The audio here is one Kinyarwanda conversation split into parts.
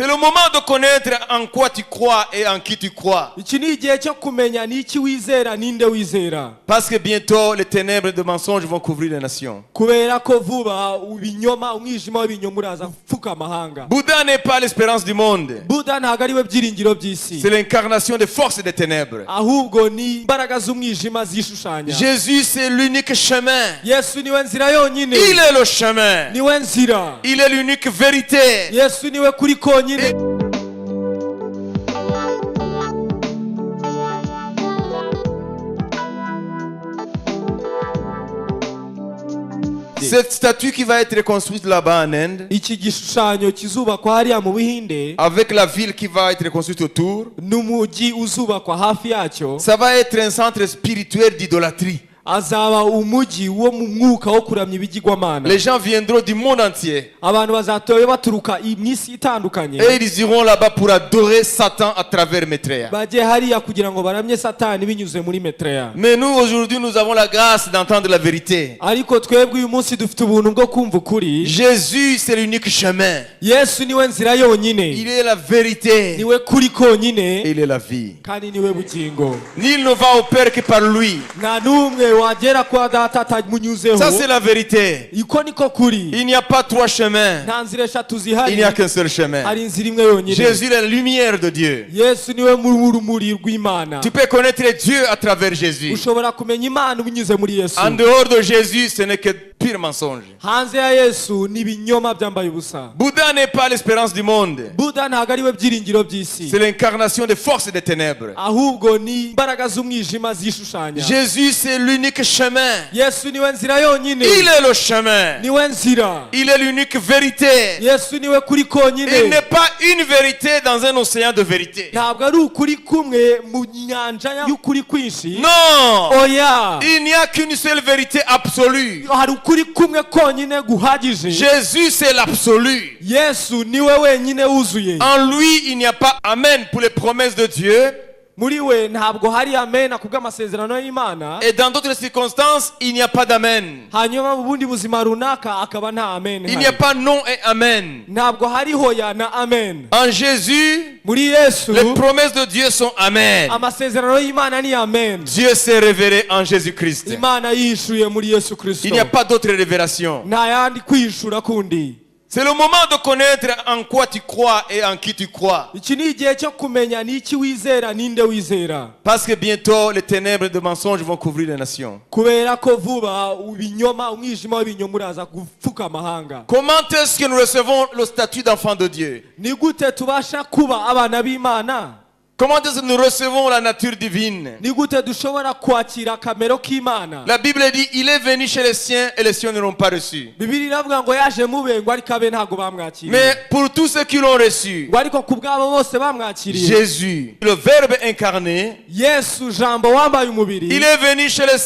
C'est le moment de connaître en quoi tu crois et en qui tu crois. iki ni igihe cyo kumenya n'iki wizera ninde wizera. Parce que bientôt les ténèbres de mensonges vont couvrir les nations. kubera ko vuba ibinyoma umwijima w'ibinyoma uraza gupfuka amahanga. Bouddha n'est pas l'espérance du monde. Buddha ntabwo ari we byiringiro by'isi, C'est l'incarnation des forces des ténèbres. ahubwo ni imbaraga z'umwijima zishushanya. Jésus, c'est l'unique chemin. Yesu niwe nzira yonyine, Il est le chemin. niwe nzira. Il est l'unique vérité. Yesu niwe kuri konyine. Cette statue qui va être construite là-bas en Inde, iki gishushanyo kizubakwa hariya mu Buhinde avec la ville qui va être construite autour, n'umujyi uzubakwa hafi yacyo, ça va être un centre spirituel d'idolâtrie. azaba umujyi wo mu mwuka wo kuramya ibigirwamana. Les gens viendront du monde entier abantu bazatoye baturuka imisi itandukanye, et ils iront là-bas pour adorer Satan à travers Maitreya. bajye hariya kugira ngo baramye satani binyuze muri Maitreya. Mais nous, aujourd'hui, nous avons la grâce d'entendre la vérité. ariko twebwe uyu munsi dufite ubuntu bwo kumva ukuri. Jésus, c'est l'unique chemin. Yesu niwe nzira yonyine, Il est la vérité. niwe kuri konyine, Il est la vie. kandi niwe bugingo. Nul ne va au Père que par lui. nta n'umwe wagera kwa data atamunyuzeho. Ça, c'est la vérité. iko niko kuri. Il n'y a pas trois chemins. nta nzira eshatu Il zihari, n'y a qu'un seul chemin. hari inzira imwe yonyine. Jésus est la lumière de Dieu. Yesu niwe urumuri rw'Imana. Tu peux connaître Dieu à travers Jésus. ushobora kumenya Imana binyuze muri Yesu. En dehors de Jésus, ce n'est que pire mensonge. hanze ya Yesu ni ibinyoma byambaye ubusa. Bouddha n'est pas l'espérance du monde. Buddha ntabwo ari we byiringiro by'isi, C'est l'incarnation des forces des ténèbres. ahubwo ni imbaraga z'umwijima zishushanya. Jésus, c'est l'unique chemin. Yesu niwe nzira yonyine, Il est le chemin. niwe nzira. Il est l'unique vérité. Yesu niwe kuri Il konyine. n'est pas une vérité dans un océan de vérité. ntabwo ari ukuri kumwe mu nyanja y'ukuri kwinshi. Non. oya, Il n'y a qu'une seule vérité absolue. hari ukuri kumwe konyine guhagije. Jésus, c'est l'absolu. Yesu niwe wenyine wuzuye. En lui, il n'y a pas amen pour les promesses de Dieu. muri we ntabwo hari amena kubw'amasezerano y'Imana, Et dans d'autres circonstances, il n'y a pas d'amen. hanyuma mu bundi buzima runaka akaba nta amen Il n'y a hari. pas non et amen. ntabwo hari hoya na amen. En Jésus, muri Yesu les promesses de Dieu sont amen. amasezerano y'Imana ni amen. Dieu s'est révélé en Jésus-Christ. Imana yishuye muri Yesu Kristo, Il n'y a pas d'autre révélation. nta yandi kwishura kundi. C'est le moment de connaître en quoi tu crois et en qui tu crois. iki ni igihe cyo kumenya n'iki wizera ninde wizera. Parce que bientôt les ténèbres de mensonges vont couvrir les nations. kubera ko vuba ibinyoma umwijima w'ibinyoma uraza gupfuka amahanga. Comment est-ce que nous recevons le statut d'enfant de Dieu? ni gute tubasha kuba abana b'Imana? Comment est-ce que nous recevons la nature divine? ni gute dushobora kwakira akamero k'Imana? La Bible dit, il est venu chez les siens et les siens ne l'ont pas reçu. Bibiliya iravuga ngo yaje mu be ngo ariko abe ntabwo bamwakiriye. Mais pour tous ceux qui l'ont reçu, ngo ariko ku bwabo bose bamwakiriye. Jésus, le Verbe incarné, Yesu jambo wambaye umubiri, il est venu chez les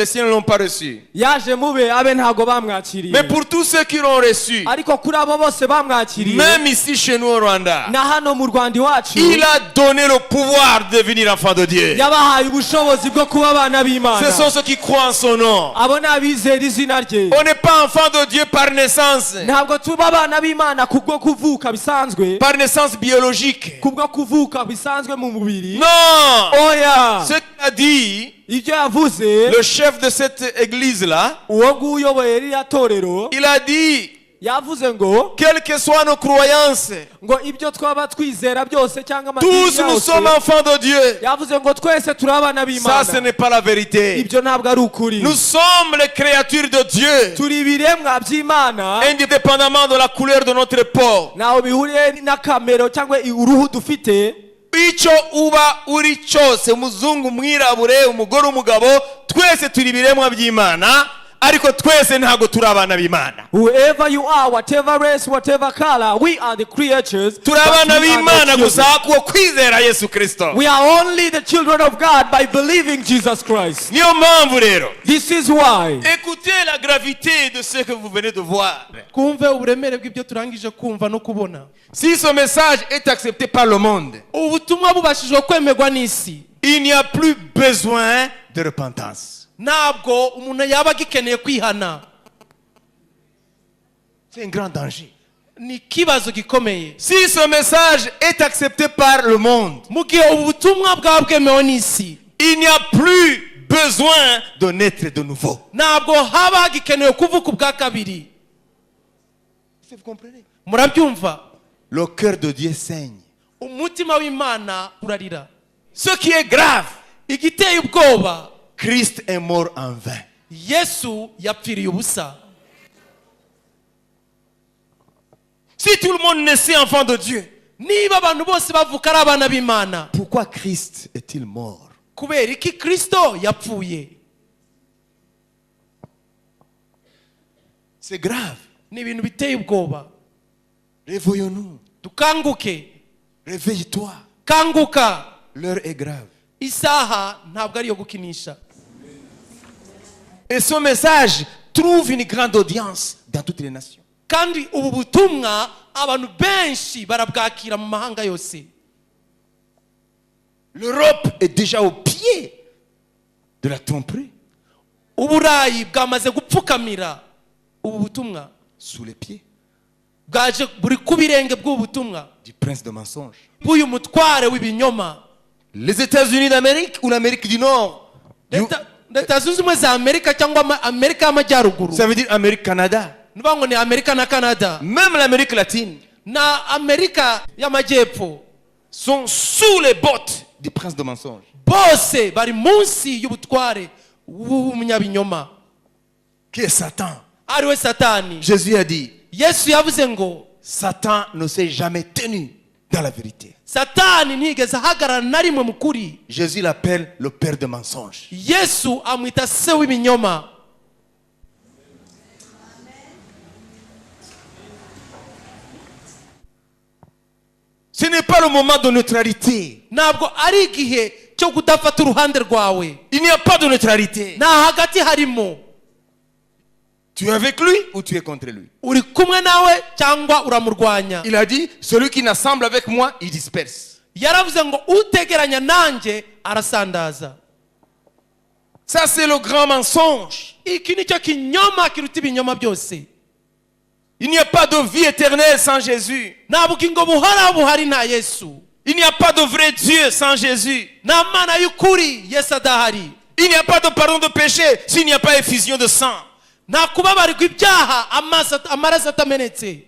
siens ne l'ont pas reçu. yaje mu be abe ntabwo bamwakiriye. Mais pour tous ceux qui l'ont reçu, ariko kuri abo bose bamwakiriye, même ici chez nous au Rwanda, na hano mu Rwanda iwacu, il a donné le pouvoir de devenir enfant de Dieu. yabahaye ubushobozi bwo kuba abana b'Imana. Ce sont ceux qui croient en son nom. abo ni abizera izina rye. On n'est pas enfant de Dieu par naissance, ntabwo tuba abana b'Imana kubwo kuvuka bisanzwe, par naissance biologique. kubwo kuvuka bisanzwe mu mubiri. Non! oya, Ce qu'il a dit, ibyo yavuze le chef de cette église-là, uwo nguwo uyoboye ririya torero il a dit, yavuze ngo quelles que soient nos croyances, ngo ibyo twaba twizera byose cyangwa tous amadini nous yose, sommes enfants de Dieu. yavuze ngo twese turi abana Ça, b'Imana. ce n'est pas la vérité. ibyo ntabwo ari ukuri. Nous sommes les créatures de Dieu, turi ibiremwa by'Imana, indépendamment de la couleur de notre peau. ntaho bihuriye n'akamero cyangwa uruhu dufite. Icyo uba uri cyose, umuzungu, umwirabure, umugore, umugabo, twese turi ibiremwa by'Imana, ariko twese ntago turi abana b'Imana. Whoever you are, whatever race, whatever color, we are the creatures. Turi but abana we are b'Imana the gusa children. kuko kwizera Yesu Kristo. We are only the children of God by believing Jesus Christ. Niyo mpamvu rero, This is why. écoutez la gravité de ce que vous venez de voir. kumve uburemere bw'ibyo turangije kumva no kubona. Si ce message est accepté par le monde, ubutumwa bubashije kwemerwa n'isi, il n'y a plus besoin de repentance. ntabwo umuntu yaba agikeneye kwihana. C'est un grand danger. ni ikibazo gikomeye. Si ce message est accepté par le monde, Mu gihe ubu butumwa bwaba bwemewe n'isi, il n'y a plus besoin de naître de nouveau. ntabwo haba hagikenewe kuvuka ubwa kabiri. Vous comprenez? Murabyumva? Le cœur de Dieu saigne. Umutima w'Imana urarira. Ce qui est grave, Igiteye ubwoba, Christ est mort en vain. Yesu yapfiriye ubusa. Si tout le monde naissait enfant de Dieu, Niba abantu bose bavuka ari abana b'Imana, pourquoi Christ est-il mort? kubera iki Kristo yapfuye? C'est grave. Ni ibintu biteye ubwoba. Réveillons-nous. Dukanguke. Réveille-toi. Kanguka. L'heure est grave. Isaha ntabwo ari iyo gukinisha. Et ce message trouve une grande audience dans toutes les nations. Kandi ubu butumwa abantu benshi barabwakira mu mahanga yose. L'Europe est déjà au pied de la tromperie. Uburayi bwamaze gupfukamira ubu butumwa. Sous les pieds Bwaje buri ku birenge bw'ubu butumwa. du prince de mensonges. Bw'uyu mutware w'ibinyoma. Les États-Unis d'Amérique ou l'Amérique du Nord? Leta zunze ubumwe za Amerika cyangwa Amerika y'Amajyaruguru. Ça veut dire Amérique, Canada. Nuvuga ngo ni Amerika na Canada. Même l'Amérique latine Na Amerika y'Amajyepfo. sont sous les bottes du prince de mensonges. Bose bari munsi y'ubutware w'umunyabinyoma. Qui est Satan? Ariwe Satani. Jésus a dit, Yesu yavuze ngo Satan ne s'est jamais tenu dans la vérité. Satani ntigeze ahagarara na rimwe mu kuri. Jésus l'appelle le père de mensonges. Yesu amwita se w'ibinyoma. Ce n'est pas le moment de neutralité. Ntabwo ari igihe cyo kudafata uruhande rwawe. Il n'y a pas de neutralité. Nta hagati harimo. Tu es avec lui ou tu es contre lui? Uri kumwe nawe cyangwa uramurwanya. Il a dit, celui qui n'assemble avec moi, il disperse. Yaravuze ngo utegeranya nanjye arasandaza. Ça, c'est le grand mensonge. Iki nicyo kinyoma kiruta ibinyoma byose. Il n'y a pas de vie éternelle sans Jésus. Nta bugingo buhoraho buhari nta Yesu. Il n'y a pas de vrai Dieu sans Jésus. Nta Mana y'ukuri Yesu adahari. Il n'y a pas de pardon de péché s'il n'y a pas effusion de sang. Nta kubabarirwa ibyaha amaraso atamenetse.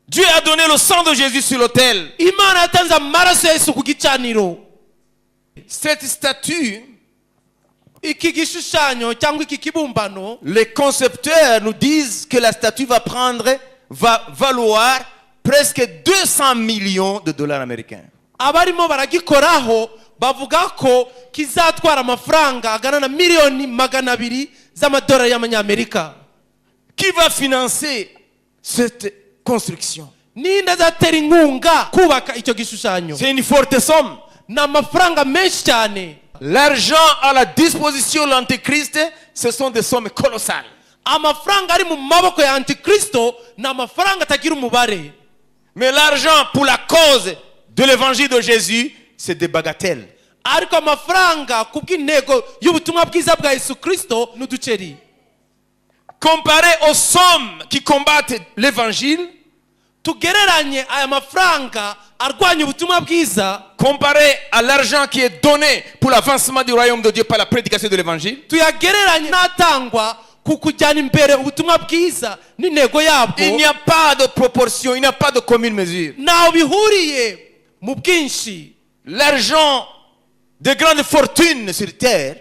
Dieu a donné le sang de Jésus sur l'autel. Imana yatanze amaraso ya Yesu ku gicaniro. Cette statue, Iki gishushanyo cyangwa iki kibumbano, les concepteurs nous disent que la statue va valoir presque 200 millions de dollars américains. abarimo baragikoraho bavuga ko kizatwara amafaranga agana na miliyoni 200 z'amadolari y'amanyamerika. Qui va financer cette construction? Ninde azatera inkunga kubaka icyo gishushanyo? C'est une forte somme. Na amafaranga menshi cyane. L'argent à la disposition de l'Antéchrist, ce sont des sommes colossales. Amafaranga ari mu maboko ya Antikristo na amafaranga atagira umubare. Mais l'argent pour la cause de l'évangile de Jésus, c'est des bagatelles. Ariko amafaranga kubw'intego y'ubutumwa bwiza bwa Yesu Kristo n'uduceri. Comparé aux sommes qui combattent l'évangile, Tugereranye aya mafaranga arwanya ubutumwa bwiza, comparé à l'argent qui est donné pour l'avancement du royaume de Dieu par la prédication de l'évangile, tuyagereranye n'atangwa ku kujyana imbere ubutumwa bwiza n'intego yabwo. il n'y a pas de proportion, il n'y a pas de commune mesure. Ntaho bihuriye mu bwinshi. L'argent de grandes fortunes sur terre,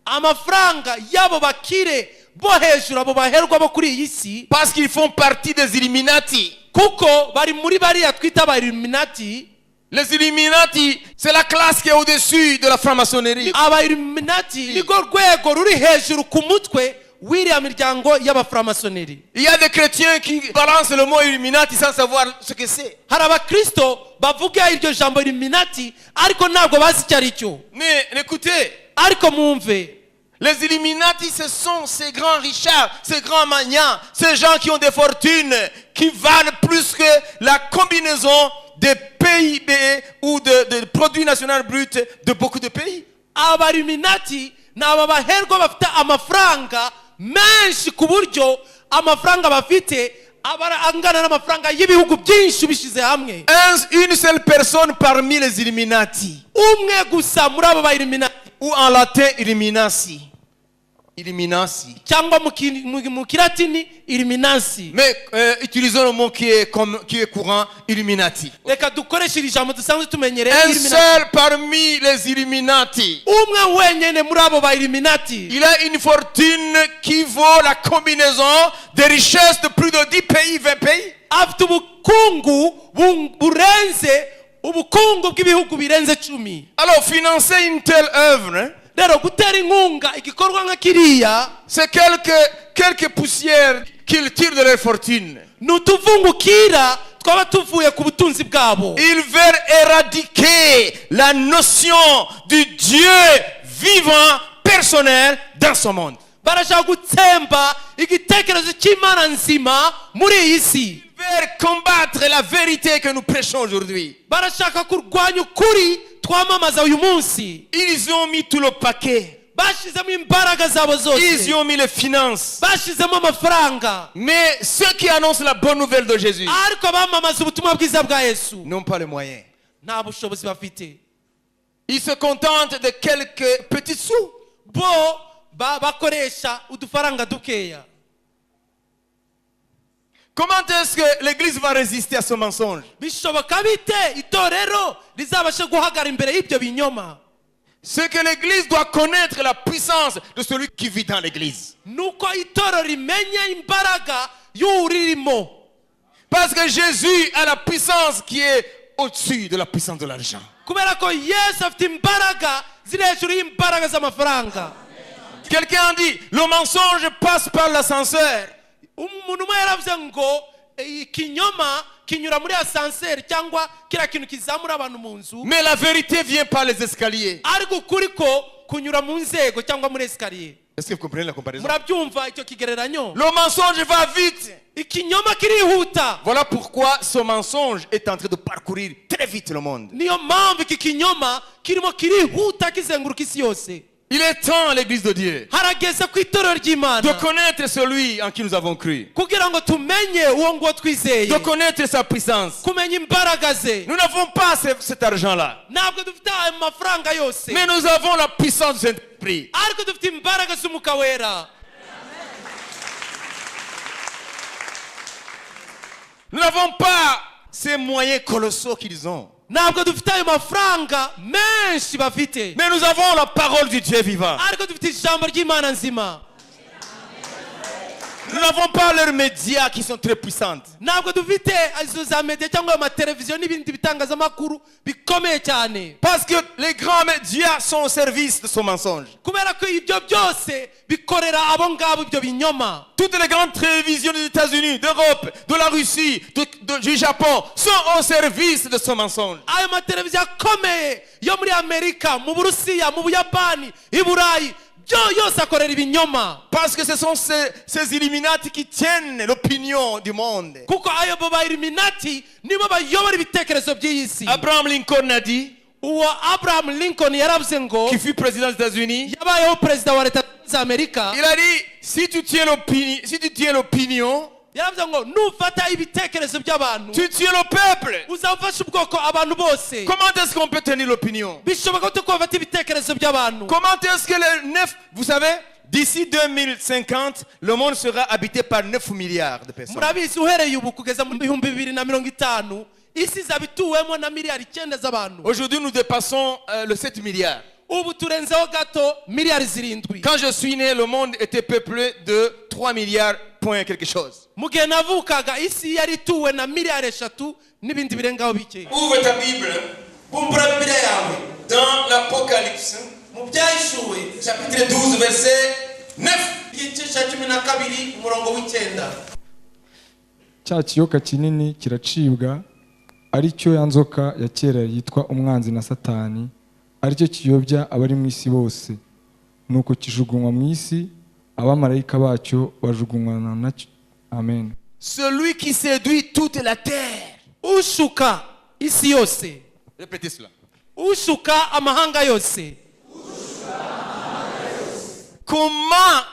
Amafaranga y'abo bakire bo hejuru, abo baherwa bo kuri iyi si, parce qu'ils font partie des Illuminati. kuko bari muri bariya twita aba Illuminati. Les Illuminati, c'est la classe qui est au-dessus de la franc-maçonnerie. Aba Illuminati nirwo rwego ruri hejuru ku mutwe w'iriya miryango y'abaframasoneri. Il y a des chrétiens qui balancent le mot Illuminati sans savoir ce que c'est. Hari abakristo bavuga iryo jambo Illuminati ariko ntabwo bazi icyo ari cyo. Mais écoutez, Ariko mwumve, les Illuminati, ce sont ces grands richards, ces grands magnats, ces gens qui ont des fortunes qui valent plus que la combinaison des PIB ou de produits national brut de beaucoup de pays. aba Illuminati ni aba baherwa bafite amafaranga menshi ku buryo amafaranga bafite aba angana n'amafaranga y'ibihugu byinshi bishyize hamwe. Une seule personne parmi les Illuminati. Umwe gusa muri abo ba Illuminati. Ou en latin, Illuminati. Illuminati. Cyangwa mu kilatini Illuminati. Mais utilisons le mot qui est courant, Illuminati. Reka dukoreshe iri jambo dusanzwe tumenyereye Un Illuminati. seul parmi les Illuminati. Umwe wenyene muri abo ba Illuminati. Il a une fortune qui vaut la combinaison des richesses de plus de 10 pays, 20 pays. Afite ubukungu burenze ubukungu bw'ibihugu birenze 10. Alors, financer une telle œuvre, hein, Rero gutera inkunga igikorwa nka kiriya, c'est quelques poussières qu'ils tirent de leur fortune. nutuvungukira twaba tuvuye ku butunzi bwabo. Ils veulent éradiquer la notion du Dieu vivant, personnel, dans ce monde. Barashaka gutsemba igitekerezo cy'Imana nzima muri iyi si. Ils veulent combattre la vérité que nous prêchons aujourd'hui. Barashaka kurwanya ukuri twamamaza uyu munsi. Ils ont mis tout le paquet. Bashizemo imbaraga zabo Ils zose. y ont mis les finances. Bashizemo amafaranga. Mais ceux qui annoncent la bonne nouvelle de Jésus Ariko bamamaza ubutumwa bwiza bwa Yesu n'ont pas les moyens. nta bushobozi bafite. Ils se contentent de quelques petits sous. Bo bakoresha udufaranga dukeya. Comment est-ce que l'Église va résister à ce mensonge? Bishoboka bite itorero rizabashe guhagara imbere y'ibyo binyoma? C'est que l'Église doit connaître la puissance de celui qui vit dans l'Église. Nuko itorero rimenya imbaraga y'uririmo. Parce que Jésus a la puissance qui est au-dessus de la puissance de l'argent. Kubera ko Yesu afite imbaraga ziri hejuru y'imbaraga z'amafaranga. Quelqu'un a dit, le mensonge passe par l'ascenseur. Umuntu umwe yaravuze ngo ikinyoma kinyura muri ascenseur cyangwa kira kintu kizamura abantu mu nzu. Mais la vérité vient par les escaliers. Ariko ukuri ko kunyura mu nzego cyangwa muri escalier. Est-ce que vous comprenez la comparaison? Murabyumva icyo kigereranyo? Le mensonge va vite. Ikinyoma kirihuta. Voilà pourquoi ce mensonge est en train de parcourir très vite le monde. Niyo mpamvu iki kinyoma kirimo kirihuta kizenguruka isi yose. Il est temps, l'Église de Dieu, Harageze ku itorero ry'Imana de connaître celui en qui nous avons cru, kugira ngo tumenye uwo nguwo twizeye, de connaître sa puissance. kumenya imbaraga ze. Nous n'avons pas cet argent-là, Ntabwo dufite ayo mafaranga yose, mais nous avons la puissance du Saint-Esprit. ariko dufite imbaraga z'Umwuka Wera. Nous n'avons pas ces moyens colossaux qu'ils ont, Ntabwo dufite ayo mafaranga menshi bafite, mais nous avons la parole du Dieu vivant. ariko dufite ijambo ry'Imana nzima. Nous n'avons pas leurs médias qui sont très puissantes. Ntabwo dufite izo za media cyangwa amateleviziyo n'ibindi bitangazamakuru bikomeye cyane, Parce que les grands médias sont au service de ce mensonge. kubera ko ibyo byose bikorera abo ngabo ibyo binyoma. Toutes les grandes télévisions des États-Unis, d'Europe, de la Russie, du Japon sont au service de ce mensonge. Ayo mateleviziyo akomeye yo muri Amerika, mu Burusiya, mu Buyapani, i Burayi, byo yose akorera ibinyoma. Parce que ce sont ces Illuminati qui tiennent l'opinion du monde. Kuko ayo ba Illuminati nibo bayobora ibitekerezo by'iyi si. Abraham Lincoln a dit, Uwo Abraham Lincoln yaravuze ngo, qui fut président des États-Unis, yabayeho perezida wa leta z'Amerika, il a dit, si tu tiens l'opinion, yaravuze ngo nufata ibitekerezo by'abantu tu tiens le peuple. uzafasha ubwoko abantu bose. Comment est-ce qu'on peut tenir l'opinion? Bishoboka gute ko bafata ibitekerezo by'abantu? Comment est-ce que les 9, vous savez, d'ici 2050, le monde sera habité par 9 milliards de personnes. Murabizi uhereye ubu kugeza mu 2050 isi izaba ituwemo na miliyari 9 z'abantu. Aujourd'hui, nous dépassons le 7 milliards. Ubu turenzeho gato miliyari 7. Quand je suis né, le monde était peuplé de 3 milliards point quelque chose. Mu gihe navukaga isi yari ituwe na miliyari 3 n'ibindi birengaho bike. Ouvre ta Bible Bumbura Bibiliya yawe dans l'Apocalypse, mu Byahishuwe chapitre 12, verset 9. igice cya 12 umurongo w'9. cya kiyoka kinini kiracibwa, ari cyo ya nzoka ya kera yitwa umwanzi na Satani, ari cyo kiyobya abari mu isi bose, nuko kijugunywa mu isi, abamarayika bacyo bajugunywana nacyo. Amen. Celui qui séduit toute la terre. Ushuka isi yose. Répétez cela. Ushuka amahanga yose. Comment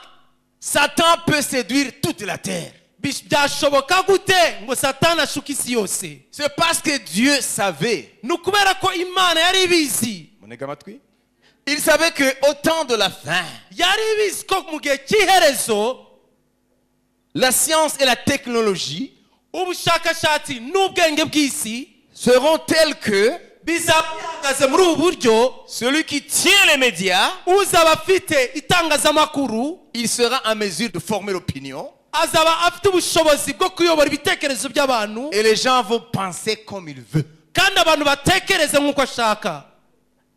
Satan peut séduire toute la terre? byashoboka gute ngo satani ashuka isi yose? C'est parce que Dieu savait. ni ukubera ko imana yari ibizi. Il savait que au temps de la fin, yari ibizi ko mu gihe cy'iherezo la science et la technologie ubushakashatsi n'ubwenge bw'isi seront tels que bizahagaze muri ubu buryo celui qui tient les médias, uzaba afite itangazamakuru il sera en mesure de former l'opinion azaba afite ubushobozi bwo kuyobora ibitekerezo by'abantu, et les gens vont penser comme ils veulent. kandi abantu batekereze nk'uko ashaka.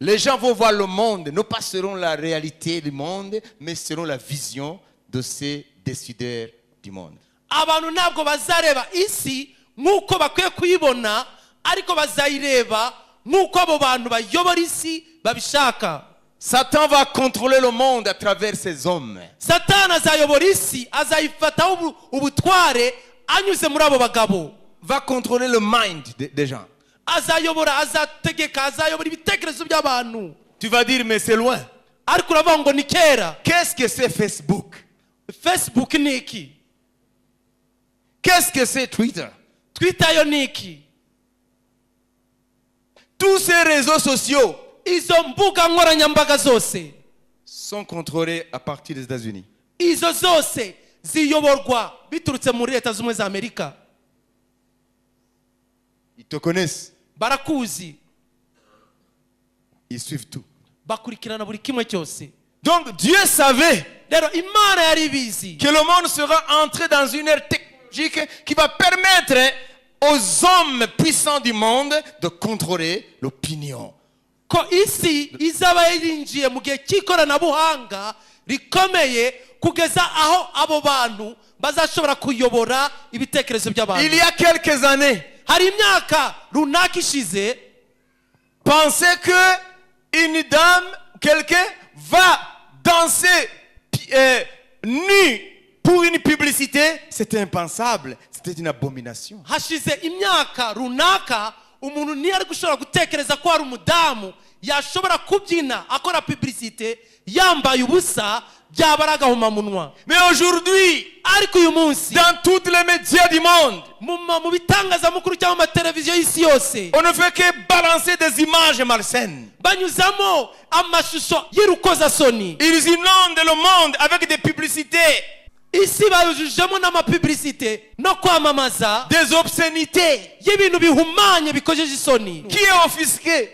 Les gens vont voir le monde, non pas selon la réalité du monde, mais selon la vision de ces décideurs du monde. abantu ntabwo bazareba isi nk'uko bakwiye kuyibona, ariko bazayireba nk'uko abo bantu bayobora isi babishaka. Satan va contrôler le monde à travers ces hommes. satani azayobora isi, azayifataho ubutware anyuze muri abo bagabo. Va contrôler le mind des gens. azayobora, azategeka, azayobora ibitekerezo by'abantu. Tu vas dire, mais c'est loin. ariko uravuga ngo ni kera. Qu'est-ce que c'est Facebook? Facebook ni iki? Qu'est-ce que c'est Twitter? Twitter yo ni iki? Tous ces réseaux sociaux izo mbuga nkoranyambaga zose sont contrôlés à partir des États-Unis. izo zose ziyoborwa biturutse muri leta z'ubumwe za Amerika. Ils te connaissent. barakuzi, Ils suivent tout. bakurikirana buri kimwe cyose. Donc Dieu savait rero imana yari ibizi que le monde sera entré dans une ère technologique qui va permettre aux hommes puissants du monde de contrôler l'opinion. ko isi izaba yarinjiye mu gihe cy'ikoranabuhanga rikomeye kugeza aho abo bantu bazashobora kuyobora ibitekerezo by'abantu. Il y a quelques années, hari imyaka runaka ishize, penser que une dame, quelqu'un va danser nu pour une publicité, c'était impensable, c'était une abomination. hashize imyaka runaka umuntu ntiyari gushobora gutekereza ko hari umudamu yashobora kubyina akora publicité yambaye ubusa, byaba ari agahomamunwa. Mais aujourd'hui, ariko uyu munsi dans tous les médias du monde, mu bitangazamakuru cyangwa amateleviziyo y'isi yose on ne fait que balancer des images malsaines. banyuzamo amashusho y'urukozasoni. Ils inondent le monde avec des publicités, isi bayujujemo n'amapublicité no kwamamaza des obscénités. y'ibintu bihumanye bikojeje isoni. Qui est offusqué?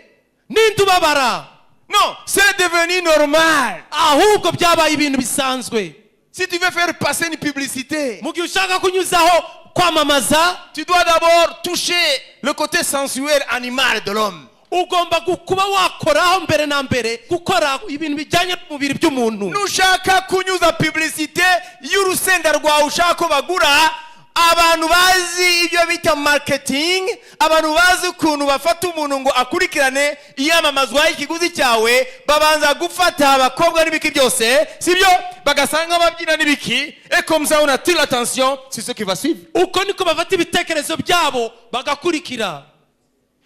ninde ubabara? Non, c'est devenu normal. ahubwo byabaye ibintu bisanzwe. Si tu veux faire passer une publicité, mu gihe ushaka kunyuzaho kwamamaza, tu dois d'abord toucher le côté sensuel animal de l'homme. ugomba kuba wakoraho mbere na mbere gukora ibintu bijyanye n'umubiri by'umuntu. Nushaka kunyuza publicité y'urusenda rwawe ushaka ko bagura, abantu bazi ibyo bita marketing, abantu bazi ukuntu bafata umuntu ngo akurikirane iyamamazwa y'ikiguzi cyawe, babanza gufata abakobwa n'ibiki byose, sibyo, bagasanga babyina n'ibiki, et comme ça on attire l'attention, c'est ce qui va suivre. uko niko bafata ibitekerezo byabo bagakurikira.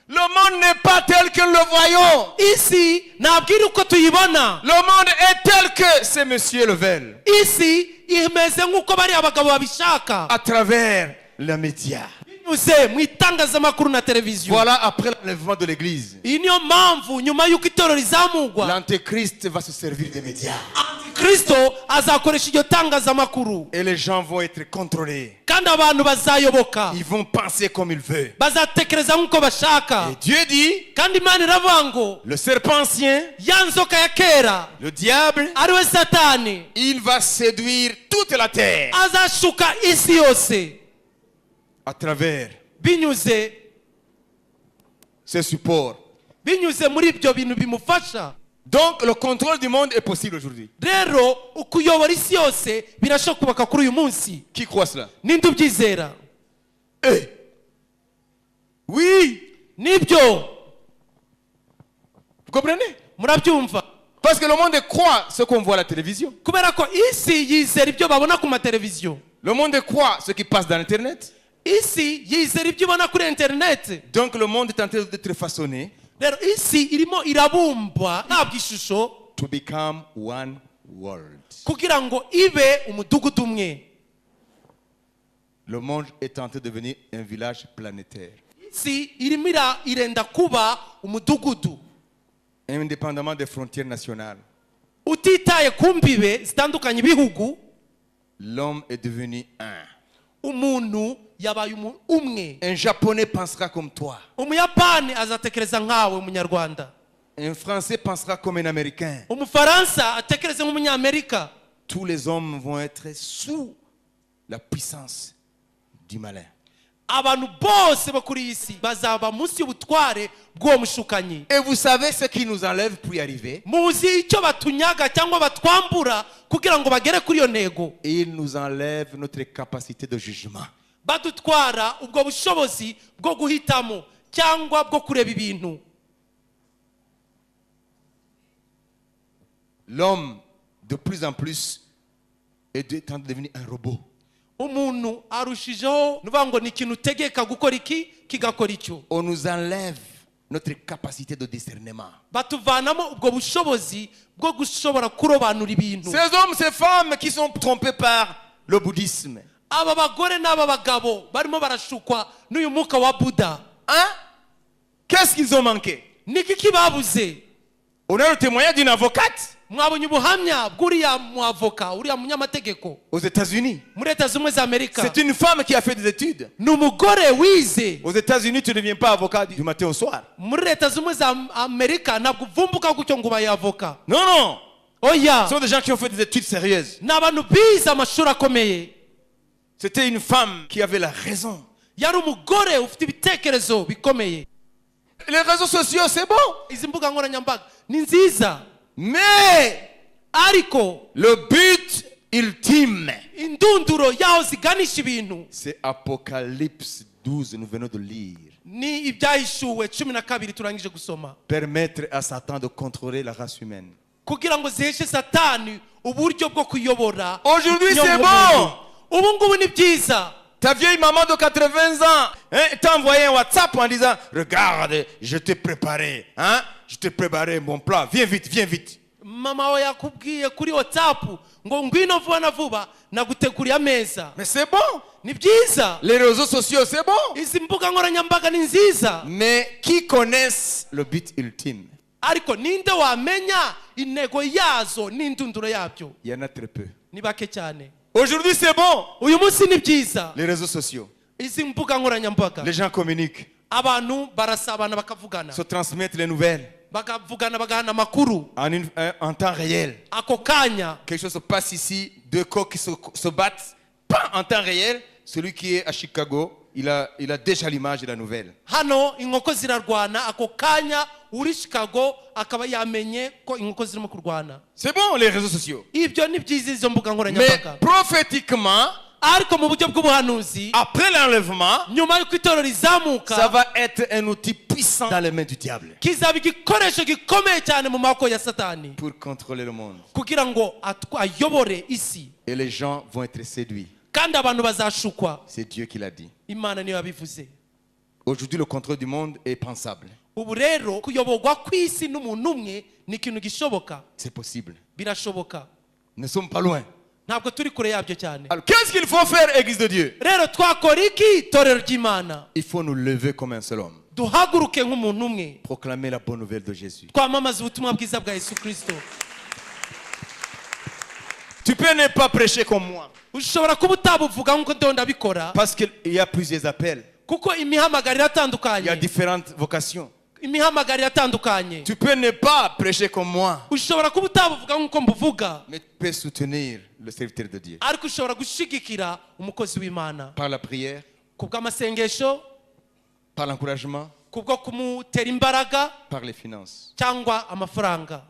Le monde n'est pas tel que le voyons. isi ntabwo iri uko tuyibona. Le monde est tel que ces messieurs le veulent. isi imeze nk'uko bari abagabo babishaka À travers les médias. binyuze mu itangazamakuru na televiziyo. Voilà, après l'enlèvement de l'église, iyi niyo mpamvu nyuma y'uko itorero rizamurwa, l'antéchrist va se servir des médias. kristo azakoresha iryo tangazamakuru, Et les gens vont être contrôlés. kandi abantu bazayoboka, Ils vont penser comme ils veulent. bazatekereza nk'uko bashaka. Et Dieu dit, kandi imana iravuga ngo le serpent ancien, ya nzoka ya kera le diable, ariwe satani il va séduire toute la terre azashuka isi yose à travers binyuze ses supports. binyuze muri ibyo bintu bimufasha. Donc le contrôle du monde est possible aujourd'hui. rero ukuyobora isi yose birashoboka kubaka kuri uyu munsi. Qui croit cela? ninde ubyizera? Eh. Oui. nibyo, Vous comprenez? murabyumva? Parce que le monde croit ce qu'on voit à la télévision. kubera ko isi yizera ibyo babona ku mateleviziyo. Le monde croit ce qui passe dans l'internet. isi yizera ibyo ibona kuri interineti. Donc le monde est en train d'être façonné rero isi irimo irabumbwa ntabwo ishusho to become one world. kugira ngo ibe umudugudu umwe. Le monde est en train de devenir un village planétaire. isi irimo irenda kuba umudugudu Indépendamment des frontières nationales, utitaye ku mbibe zitandukanye ibihugu. l'homme est devenu un. Umuntu yabaye umwe. Un Japonais pensera comme toi. Umuyapani azatekereza nkawe umunyarwanda. Un Français pensera comme un Américain. Umufaransa atekereze nk'umunyamerika. Tous les hommes vont être sous la puissance du malin. Abantu bose bo kuri iyi si bazaba munsi y'ubutware bw'uwo mushukanyi. Et vous savez ce qui nous enlève pour y arriver? Muzi icyo batunyaga cyangwa batwambura kugira ngo bagere kuri iyo ntego. Il nous enlève notre capacité de jugement. Badutwara ubwo bushobozi bwo guhitamo cyangwa bwo kureba ibintu. L'homme, de plus en plus, est en train de devenir un robot. Umuntu arushijeho nuvuga ngo ni ikintu utegeka gukora iki kigakora icyo. On nous enlève notre capacité de discernement. Batuvanamo ubwo bushobozi bwo gushobora kurobanura ibintu. Ces hommes, ces femmes qui sont trompés par le bouddhisme. Aba bagore n'aba bagabo barimo barashukwa n'uyu mwuka wa Buddha. Hein? Qu'est-ce qu'ils ont manqué? Niki kibabuze? On a le témoignage d'une avocate Mwabonye ubuhamya bw'uriya muavoka uriya munyamategeko aux États-Unis. muri Leta Zunze Ubumwe za Amerika. C'est une femme qui a fait des études. Ni umugore wize. Aux États-Unis, tu ne deviens pas avocat du matin au soir. Muri Leta Zunze Ubumwe za Amerika ntabwo uvumbuka gutyo ngo ubaye avoka. Non, non. Oya. Ce sont des gens qui ont fait des études sérieuses. Ni abantu bize amashuri akomeye. C'était une femme qui avait la raison. Yari umugore ufite ibitekerezo bikomeye. Les réseaux sociaux, c'est bon. Izi mbuga nkoranyambaga ni nziza. Mais Ariko le but ultime, indunduro yaho ziganisha ibintu c'est Apocalypse 12, nous venons de lire. ni ibyahishuwe 12 turangije gusoma. Permettre à Satan de contrôler la race humaine. Kugira ngo ziheshe Satani uburyo bwo kuyobora. Aujourd'hui, c'est bon. Ubu ngubu ni byiza. Ta vieille maman de 80 ans t'a envoyé un WhatsApp en disant regarde, je t'ai préparé, je t'ai préparé mon plat, viens vite, viens vite. Mama we yakubwiye kuri WhatsApp ngo ngwino vuba na vuba naguteguriye ameza. Mais c'est bon. Ni byiza. Les réseaux sociaux, c'est bon. Izi mbuga nkoranyambaga ni nziza. Mais qui connaissent le but ultime? Ariko ninde wamenya intego yazo n'indunduro yabyo? Il y en a très peu. Ni bake cyane. Aujourd'hui, c'est bon. Uyu munsi ni byiza. Les réseaux sociaux. Izi mbuga nkoranyambaga. Les gens communiquent, Abantu barasabana bakavugana. se transmettent les nouvelles Bakavugana bagahana amakuru. en temps réel. Ako kanya. Quelque chose se passe ici, deux coqs qui se battent, pas en temps réel. Celui qui est à Chicago, il a déjà l'image de la nouvelle. Hano inkoko zirarwana ako kanya uri Chicago akaba yamenye ko inkoko zirimo kurwana. C'est bon, les réseaux sociaux. Ibyo ni byiza izo mbuga Mais nkoranyambaga. prophétiquement, Ariko mu buryo bw'ubuhanuzi après l'enlèvement, nyuma y'uko itorero ça rizamuka va être un outil puissant dans les mains du diable kizaba igikoresho gikomeye cyane mu maboko ya Satani pour contrôler le monde. kugira ngo ayobore isi Et les gens vont être séduits. kandi abantu bazashukwa. C'est Dieu qui l'a dit. Imana niyo yabivuze. Aujourd'hui, le contrôle du monde est pensable. Ubu rero kuyoborwa kw'isi n'umuntu umwe ni ikintu gishoboka. C'est possible. Birashoboka. Nous ne sommes pas loin. Ntabwo turi kure yabyo cyane. Alors, qu'est-ce qu'il faut faire, Église de Dieu? Rero twakora iki itorero ry'Imana? Il faut nous lever comme un seul homme. Duhaguruke nk'umuntu umwe. Proclamer la bonne nouvelle de Jésus. Twamamaza ubutumwa bwiza bwa Yesu Kristo. Tu peux ne pas prêcher comme moi. Ushobora kuba utabuvuga nk'uko ndiho ndabikora Parce qu'il y a plusieurs appels. kuko imihamagarire Il y a atandukanye. différentes vocations. Imihamagarire atandukanye. Tu peux ne pas prêcher comme moi, Ushobora kuba utabuvuga nk'uko mbuvuga mais tu peux soutenir le serviteur de Dieu. ariko ushobora gushigikira umukozi w'Imana Par la prière, kubw'amasengesho, par l'encouragement, kubwo kumutera imbaraga par les finances. cyangwa amafaranga.